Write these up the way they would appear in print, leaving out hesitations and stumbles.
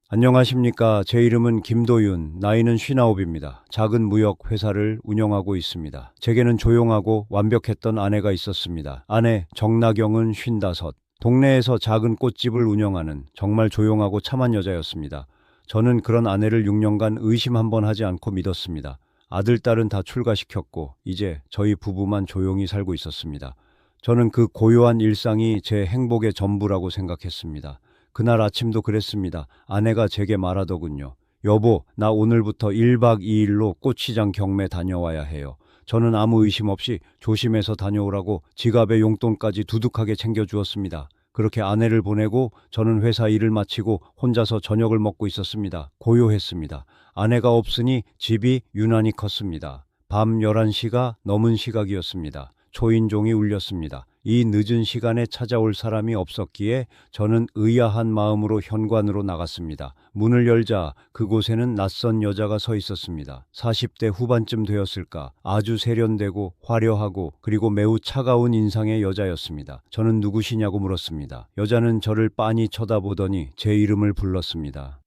안녕하십니까. 제 이름은 김도윤, 나이는 59입니다. 작은 무역 회사를 운영하고 있습니다. 제게는 조용하고 완벽했던 아내가 있었습니다. 아내 정나경은 55. 동네에서 작은 꽃집을 운영하는 정말 조용하고 참한 여자였습니다. 저는 그런 아내를 6년간 의심 한 번 하지 않고 믿었습니다. 아들, 딸은 다 출가시켰고 이제 저희 부부만 조용히 살고 있었습니다. 저는 그 고요한 일상이 제 행복의 전부라고 생각했습니다. 그날 아침도 그랬습니다. 아내가 제게 말하더군요. 여보, 나 오늘부터 1박 2일로 꽃시장 경매 다녀와야 해요. 저는 아무 의심 없이 조심해서 다녀오라고 지갑에 용돈까지 두둑하게 챙겨주었습니다. 그렇게 아내를 보내고 저는 회사 일을 마치고 혼자서 저녁을 먹고 있었습니다. 고요했습니다. 아내가 없으니 집이 유난히 컸습니다. 밤 11시가 넘은 시각이었습니다. 초인종이 울렸습니다. 이 늦은 시간에 찾아올 사람이 없었기에 저는 의아한 마음으로 현관으로 나갔습니다. 문을 열자 그곳에는 낯선 여자가 서 있었습니다. 40대 후반쯤 되었을까? 아주 세련되고 화려하고 그리고 매우 차가운 인상의 여자였습니다. 저는 누구시냐고 물었습니다. 여자는 저를 빤히 쳐다보더니 제 이름을 불렀습니다.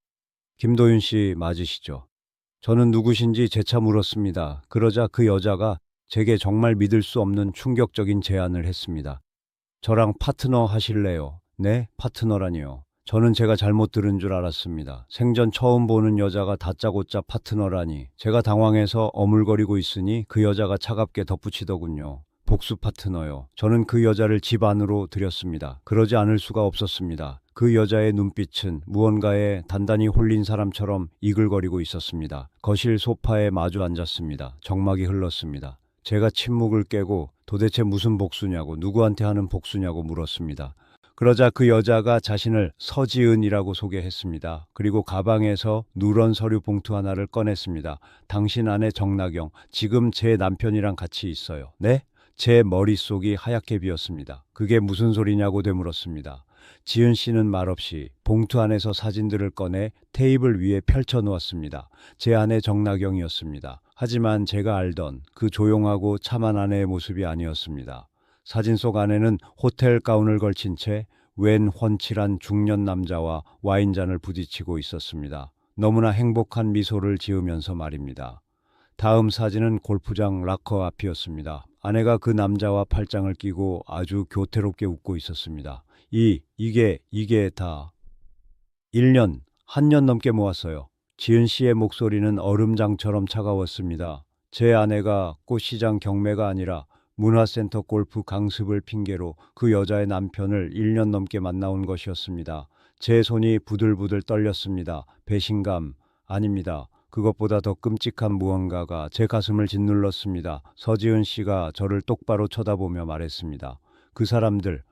김도윤 씨 맞으시죠? 저는 누구신지 재차 물었습니다. 그러자 그 여자가 제게 정말 믿을 수 없는 충격적인 제안을 했습니다. 저랑 파트너 하실래요? 네, 파트너라니요. 저는 제가 잘못 들은 줄 알았습니다. 생전 처음 보는 여자가 다짜고짜 파트너라니. 제가 당황해서 어물거리고 있으니 그 여자가 차갑게 덧붙이더군요. 복수 파트너요. 저는 그 여자를 집 안으로 들였습니다. 그러지 않을 수가 없었습니다. 그 여자의 눈빛은 무언가에 단단히 홀린 사람처럼 이글거리고 있었습니다. 거실 소파에 마주 앉았습니다. 정막이 흘렀습니다. 제가 침묵을 깨고 도대체 무슨 복수냐고, 누구한테 하는 복수냐고 물었습니다. 그러자 그 여자가 자신을 서지은이라고 소개했습니다. 그리고 가방에서 누런 서류 봉투 하나를 꺼냈습니다. 당신 아내 정나경, 지금 제 남편이랑 같이 있어요. 네? 제 머릿속이 하얗게 비었습니다. 그게 무슨 소리냐고 되물었습니다. 지은 씨는 말없이 봉투 안에서 사진들을 꺼내 테이블 위에 펼쳐 놓았습니다. 제 아내 정나경이었습니다. 하지만 제가 알던 그 조용하고 참한 아내의 모습이 아니었습니다. 사진 속 아내는 호텔 가운을 걸친 채 웬 훤칠한 중년 남자와 와인잔을 부딪히고 있었습니다. 너무나 행복한 미소를 지으면서 말입니다. 다음 사진은 골프장 락커 앞이었습니다. 아내가 그 남자와 팔짱을 끼고 아주 교태롭게 웃고 있었습니다. 이게 다 1년, 한 년 넘게 모았어요. 지은 씨의 목소리는 얼음장처럼 차가웠습니다. 제 아내가 꽃시장 경매가 아니라 문화센터 골프 강습을 핑계로 그 여자의 남편을 1년 넘게 만나온 것이었습니다. 제 손이 부들부들 떨렸습니다. 배신감, 아닙니다. 그것보다 더 끔찍한 무언가가 제 가슴을 짓눌렀습니다. 서지은 씨가 저를 똑바로 쳐다보며 말했습니다. 그 사람들,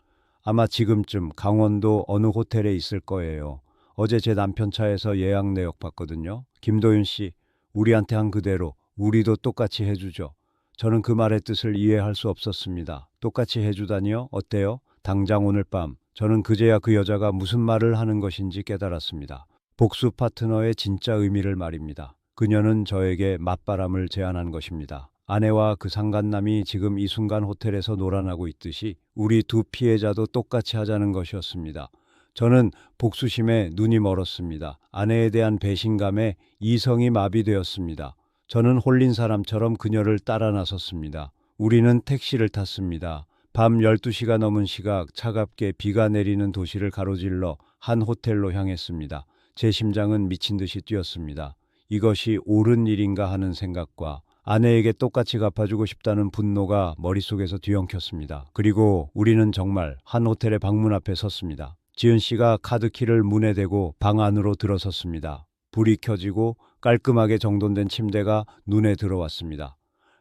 아마 지금쯤 강원도 어느 호텔에 있을 거예요. 어제 제 남편 차에서 예약 내역 봤거든요. 김도윤 씨, 우리한테 한 그대로 우리도 똑같이 해주죠. 저는 그 말의 뜻을 이해할 수 없었습니다. 똑같이 해주다니요? 어때요? 당장 오늘 밤. 저는 그제야 그 여자가 무슨 말을 하는 것인지 깨달았습니다. 복수 파트너의 진짜 의미를 말입니다. 그녀는 저에게 맞바람을 제안한 것입니다. 아내와 그 상간남이 지금 이 순간 호텔에서 놀아나고 있듯이 우리 두 피해자도 똑같이 하자는 것이었습니다. 저는 복수심에 눈이 멀었습니다. 아내에 대한 배신감에 이성이 마비되었습니다. 저는 홀린 사람처럼 그녀를 따라 나섰습니다. 우리는 택시를 탔습니다. 밤 12시가 넘은 시각 차갑게 비가 내리는 도시를 가로질러 한 호텔로 향했습니다. 제 심장은 미친 듯이 뛰었습니다. 이것이 옳은 일인가 하는 생각과 아내에게 똑같이 갚아주고 싶다는 분노가 머릿속에서 뒤엉켰습니다. 그리고 우리는 정말 한 호텔의 방문 앞에 섰습니다. 지은 씨가 카드키를 문에 대고 방 안으로 들어섰습니다. 불이 켜지고 깔끔하게 정돈된 침대가 눈에 들어왔습니다.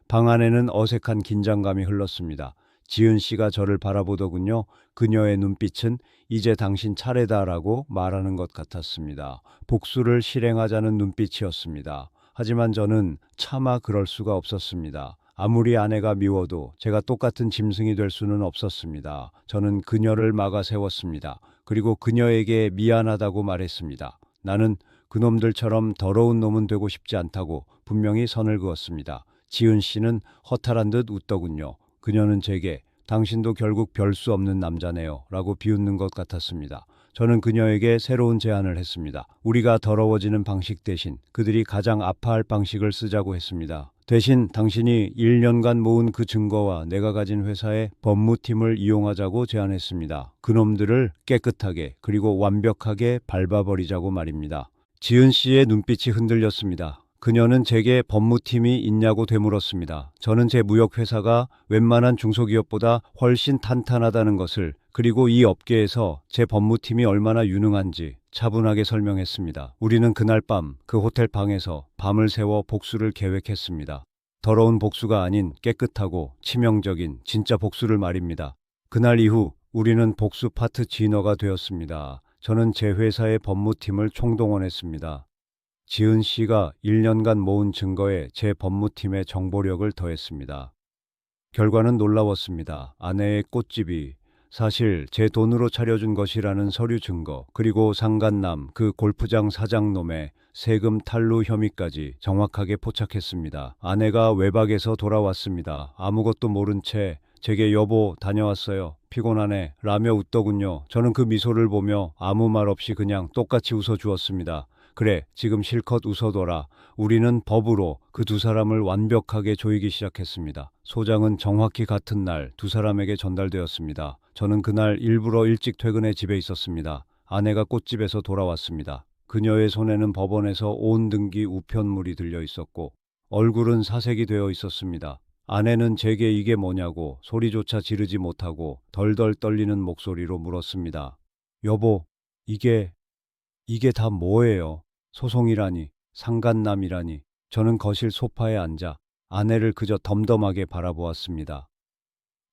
방 안에는 어색한 긴장감이 흘렀습니다. 지은 씨가 저를 바라보더군요. 그녀의 눈빛은 이제 당신 차례다라고 말하는 것 같았습니다. 복수를 실행하자는 눈빛이었습니다. 하지만 저는 차마 그럴 수가 없었습니다. 아무리 아내가 미워도 제가 똑같은 짐승이 될 수는 없었습니다. 저는 그녀를 막아 세웠습니다. 그리고 그녀에게 미안하다고 말했습니다. 나는 그놈들처럼 더러운 놈은 되고 싶지 않다고 분명히 선을 그었습니다. 지은 씨는 허탈한 듯 웃더군요. 그녀는 제게 당신도 결국 별 수 없는 남자네요 라고 비웃는 것 같았습니다. 저는 그녀에게 새로운 제안을 했습니다. 우리가 더러워지는 방식 대신 그들이 가장 아파할 방식을 쓰자고 했습니다. 대신 당신이 1년간 모은 그 증거와 내가 가진 회사의 법무팀을 이용하자고 제안했습니다. 그놈들을 깨끗하게 그리고 완벽하게 밟아버리자고 말입니다. 지은 씨의 눈빛이 흔들렸습니다. 그녀는 제게 법무팀이 있냐고 되물었습니다. 저는 제 무역회사가 웬만한 중소기업보다 훨씬 탄탄하다는 것을, 그리고 이 업계에서 제 법무팀이 얼마나 유능한지 차분하게 설명했습니다. 우리는 그날 밤 그 호텔 방에서 밤을 새워 복수를 계획했습니다. 더러운 복수가 아닌 깨끗하고 치명적인 진짜 복수를 말입니다. 그날 이후 우리는 복수 파트 진어가 되었습니다. 저는 제 회사의 법무팀을 총동원했습니다. 지은 씨가 1년간 모은 증거에 제 법무팀의 정보력을 더했습니다. 결과는 놀라웠습니다. 아내의 꽃집이 사실 제 돈으로 차려준 것이라는 서류 증거, 그리고 상간남 그 골프장 사장놈의 세금 탈루 혐의까지 정확하게 포착했습니다. 아내가 외박에서 돌아왔습니다. 아무것도 모른 채 제게 여보 다녀왔어요. 피곤하네 라며 웃더군요. 저는 그 미소를 보며 아무 말 없이 그냥 똑같이 웃어주었습니다. 그래, 지금 실컷 웃어둬라. 우리는 법으로 그 두 사람을 완벽하게 조이기 시작했습니다. 소장은 정확히 같은 날 두 사람에게 전달되었습니다. 저는 그날 일부러 일찍 퇴근해 집에 있었습니다. 아내가 꽃집에서 돌아왔습니다. 그녀의 손에는 법원에서 온 등기 우편물이 들려 있었고 얼굴은 사색이 되어 있었습니다. 아내는 제게 이게 뭐냐고 소리조차 지르지 못하고 덜덜 떨리는 목소리로 물었습니다. 여보, 이게 다 뭐예요? 소송이라니, 상간남이라니. 저는 거실 소파에 앉아 아내를 그저 덤덤하게 바라보았습니다.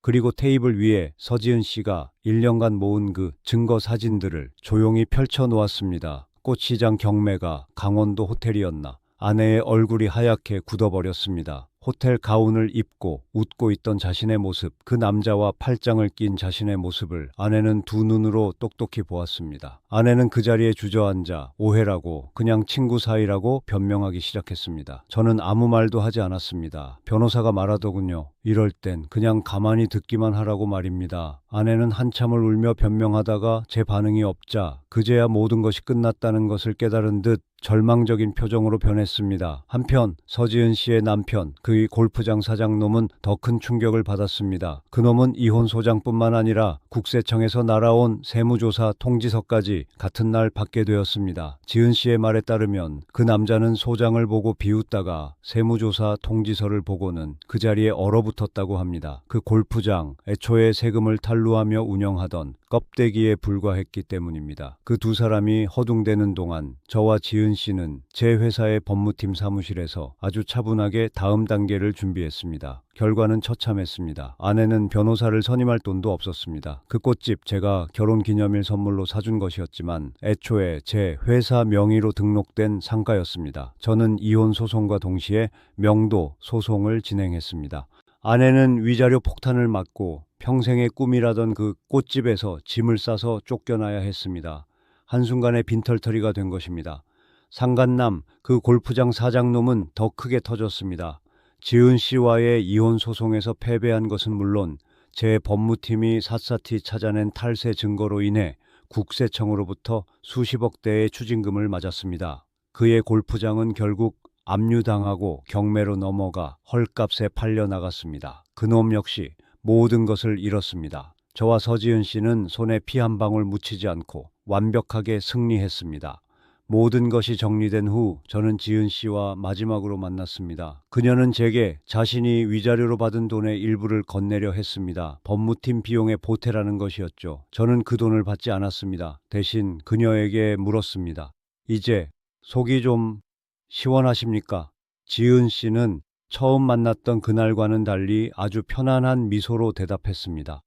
그리고 테이블 위에 서지은 씨가 1년간 모은 그 증거 사진들을 조용히 펼쳐 놓았습니다. 꽃시장 경매가 강원도 호텔이었나. 아내의 얼굴이 하얗게 굳어버렸습니다. 호텔 가운을 입고 웃고 있던 자신의 모습, 그 남자와 팔짱을 낀 자신의 모습을 아내는 두 눈으로 똑똑히 보았습니다. 아내는 그 자리에 주저앉아 오해라고, 그냥 친구 사이라고 변명하기 시작했습니다. 저는 아무 말도 하지 않았습니다. 변호사가 말하더군요. 이럴 땐 그냥 가만히 듣기만 하라고 말입니다. 아내는 한참을 울며 변명하다가 제 반응이 없자 그제야 모든 것이 끝났다는 것을 깨달은 듯 절망적인 표정으로 변했습니다. 한편 서지은 씨의 남편, 그의 골프장 사장놈은 더 큰 충격을 받았습니다. 그놈은 이혼 소장뿐만 아니라 국세청에서 날아온 세무조사 통지서까지 같은 날 받게 되었습니다. 지은 씨의 말에 따르면 그 남자는 소장을 보고 비웃다가 세무조사 통지서를 보고는 그 자리에 얼어붙었다고 합니다. 그 골프장, 애초에 세금을 탈루하며 운영하던 껍데기에 불과했기 때문입니다. 그 두 사람이 허둥대는 동안 저와 지은 씨는 제 회사의 법무팀 사무실에서 아주 차분하게 다음 단계를 준비했습니다. 결과는 처참했습니다. 아내는 변호사를 선임할 돈도 없었습니다. 그 꽃집 제가 결혼기념일 선물로 사준 것이었지만 애초에 제 회사 명의로 등록된 상가였습니다. 저는 이혼 소송과 동시에 명도 소송을 진행했습니다. 아내는 위자료 폭탄을 맞고 평생의 꿈이라던 그 꽃집에서 짐을 싸서 쫓겨나야 했습니다. 한순간에 빈털터리가 된 것입니다. 상간남, 그 골프장 사장놈은 더 크게 터졌습니다. 지은 씨와의 이혼 소송에서 패배한 것은 물론 제 법무팀이 샅샅이 찾아낸 탈세 증거로 인해 국세청으로부터 수십억 대의 추징금을 맞았습니다. 그의 골프장은 결국 압류당하고 경매로 넘어가 헐값에 팔려나갔습니다. 그놈 역시 모든 것을 잃었습니다. 저와 서지은 씨는 손에 피 한 방울 묻히지 않고 완벽하게 승리했습니다. 모든 것이 정리된 후 저는 지은 씨와 마지막으로 만났습니다. 그녀는 제게 자신이 위자료로 받은 돈의 일부를 건네려 했습니다. 법무팀 비용의 보태라는 것이었죠. 저는 그 돈을 받지 않았습니다. 대신 그녀에게 물었습니다. 이제 속이 좀 시원하십니까? 지은 씨는 처음 만났던 그날과는 달리 아주 편안한 미소로 대답했습니다.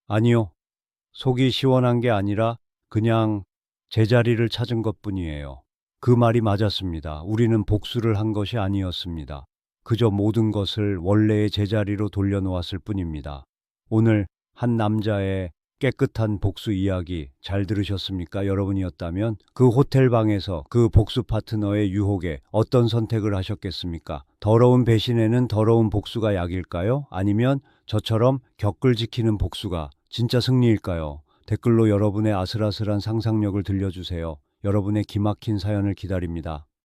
아니요. 속이 시원한 게 아니라 그냥 제자리를 찾은 것뿐이에요. 그 말이 맞았습니다. 우리는 복수를 한 것이 아니었습니다. 그저 모든 것을 원래의 제자리로 돌려놓았을 뿐입니다. 오늘 한 남자의 깨끗한 복수 이야기 잘 들으셨습니까? 여러분이었다면 그 호텔 방에서 그 복수 파트너의 유혹에 어떤 선택을 하셨겠습니까? 더러운 배신에는 더러운 복수가 약일까요? 아니면 저처럼 격을 지키는 복수가 진짜 승리일까요? 댓글로 여러분의 아슬아슬한 상상력을 들려주세요. 여러분의 기막힌 사연을 기다립니다.